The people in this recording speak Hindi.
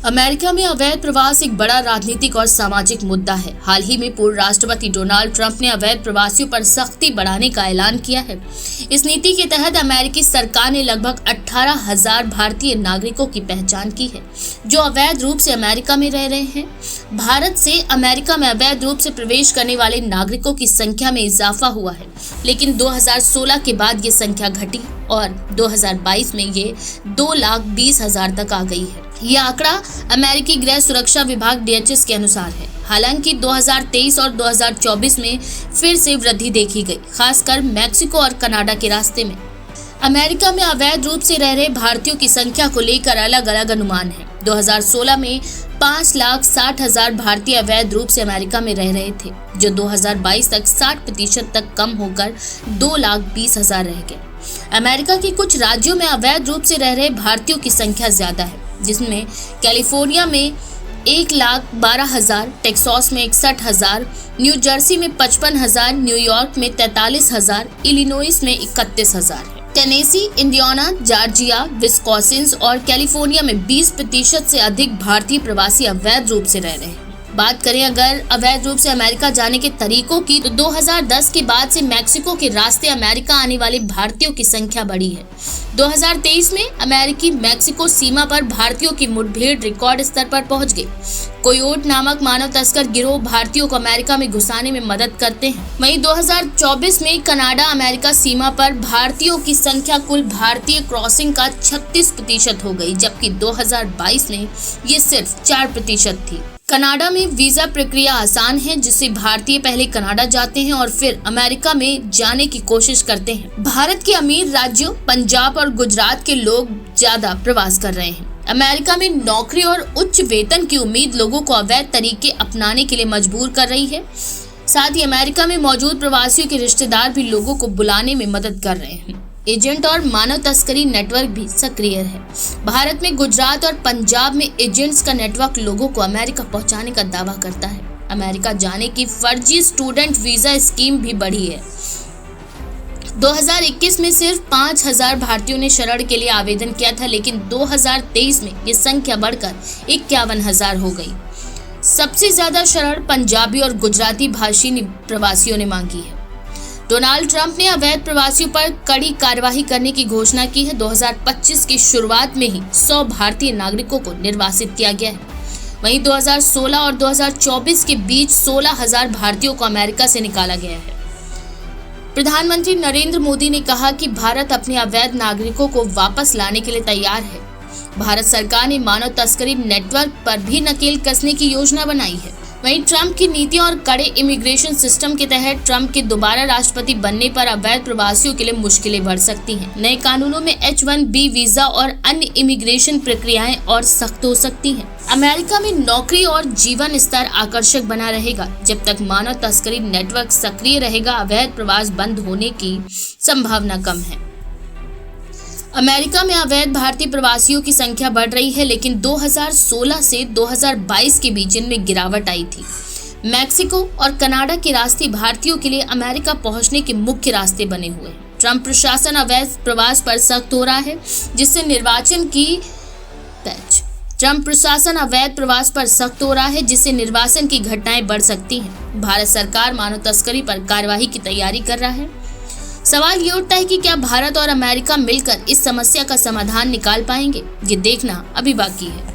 अमेरिका में अवैध प्रवास एक बड़ा राजनीतिक और सामाजिक मुद्दा है। हाल ही में पूर्व राष्ट्रपति डोनाल्ड ट्रंप ने अवैध प्रवासियों पर सख्ती बढ़ाने का ऐलान किया है। इस नीति के तहत अमेरिकी सरकार ने लगभग 18,000 भारतीय नागरिकों की पहचान की है जो अवैध रूप से अमेरिका में रह रहे हैं। भारत से अमेरिका में अवैध रूप से प्रवेश करने वाले नागरिकों की संख्या में इजाफा हुआ है, लेकिन 2016 के बाद ये संख्या घटी और 2022 में ये 2,20,000 तक आ गई है। यह आंकड़ा अमेरिकी गृह सुरक्षा विभाग DHS के अनुसार है। हालांकि 2023 और 2024 में फिर से वृद्धि देखी गई, खासकर मैक्सिको और कनाडा के रास्ते में। अमेरिका में अवैध रूप से रह रहे भारतीयों की संख्या को लेकर अलग अलग अनुमान है। 2016 में 5,60,000 भारतीय अवैध रूप से अमेरिका में रह रहे थे, जो 2022 तक 60% तक कम होकर 2,20,000 रह गए। अमेरिका के कुछ राज्यों में अवैध रूप से रह रहे भारतीयों की संख्या ज्यादा है, जिसमें कैलिफोर्निया में 1,12,000, टेक्सास में 61,000, न्यू जर्सी में 55,000, न्यूयॉर्क में 43,000, इलिनोइस में 31,000 है। टेनेसी, इंडियाना, जॉर्जिया, विस्कॉन्सिन और कैलिफोर्निया में 20% से अधिक भारतीय प्रवासी अवैध रूप से रह रहे हैं। बात करें अगर अवैध रूप से अमेरिका जाने के तरीकों की, तो 2010 के बाद से मैक्सिको के रास्ते अमेरिका आने वाले भारतीयों की संख्या बढ़ी है। 2023 में अमेरिकी मैक्सिको सीमा पर भारतीयों की मुठभेड़ रिकॉर्ड स्तर पर पहुंच गई। कोयोट नामक मानव तस्कर गिरोह भारतीयों को अमेरिका में घुसाने में मदद करते हैं। वहीं 2024 में कनाडा अमेरिका सीमा पर भारतीयों की संख्या कुल भारतीय क्रॉसिंग का 36% हो गई, जबकि 2022 में ये सिर्फ 4% थी। कनाडा में वीजा प्रक्रिया आसान है, जिससे भारतीय पहले कनाडा जाते हैं और फिर अमेरिका में जाने की कोशिश करते हैं। भारत के अमीर राज्यों पंजाब और गुजरात के लोग ज्यादा प्रवास कर रहे हैं। अमेरिका में नौकरी और उच्च वेतन की उम्मीद लोगों को अवैध तरीके अपनाने के लिए मजबूर कर रही है। साथ ही अमेरिका में मौजूद प्रवासियों के रिश्तेदार भी लोगों को बुलाने में मदद कर रहे हैं। एजेंट और मानव तस्करी नेटवर्क भी सक्रिय है। भारत में गुजरात और पंजाब में एजेंट्स का नेटवर्क लोगों को अमेरिका पहुंचाने का दावा करता है। अमेरिका जाने की फर्जी स्टूडेंट वीजा स्कीम भी बढ़ी है। 2021 में सिर्फ 5,000 भारतीयों ने शरण के लिए आवेदन किया था, लेकिन 2023 में ये संख्या बढ़कर 51,000 हो गई। सबसे ज्यादा शरण पंजाबी और गुजराती भाषी प्रवासियों ने मांगी है। डोनाल्ड ट्रंप ने अवैध प्रवासियों पर कड़ी कार्रवाई करने की घोषणा की है। 2025 की शुरुआत में ही 100 भारतीय नागरिकों को निर्वासित किया गया है। वहीं 2016 और 2024 के बीच 16,000 भारतीयों को अमेरिका से निकाला गया है। प्रधानमंत्री नरेंद्र मोदी ने कहा कि भारत अपने अवैध नागरिकों को वापस लाने के लिए तैयार है। भारत सरकार ने मानव तस्करी नेटवर्क पर भी नकेल कसने की योजना बनाई है। वहीं ट्रंप की नीतियों और कड़े इमिग्रेशन सिस्टम के तहत ट्रंप के दोबारा राष्ट्रपति बनने पर अवैध प्रवासियों के लिए मुश्किलें बढ़ सकती हैं। नए कानूनों में H-1B वीजा और अन्य इमिग्रेशन प्रक्रियाएं और सख्त हो सकती हैं। अमेरिका में नौकरी और जीवन स्तर आकर्षक बना रहेगा। जब तक मानव तस्करी नेटवर्क सक्रिय रहेगा, अवैध प्रवास बंद होने की संभावना कम है। अमेरिका में अवैध भारतीय प्रवासियों की संख्या बढ़ रही है, लेकिन 2016 से 2022 के बीच इनमें गिरावट आई थी। मैक्सिको और कनाडा के रास्ते भारतीयों के लिए अमेरिका पहुंचने के मुख्य रास्ते बने हुए हैं। ट्रंप प्रशासन अवैध प्रवास पर सख्त हो रहा है, जिससे निर्वासन की घटनाएं बढ़ सकती हैं। भारत सरकार मानव तस्करी पर कार्रवाई की तैयारी कर रहा है। सवाल ये उठता है कि क्या भारत और अमेरिका मिलकर इस समस्या का समाधान निकाल पाएंगे? ये देखना अभी बाकी है।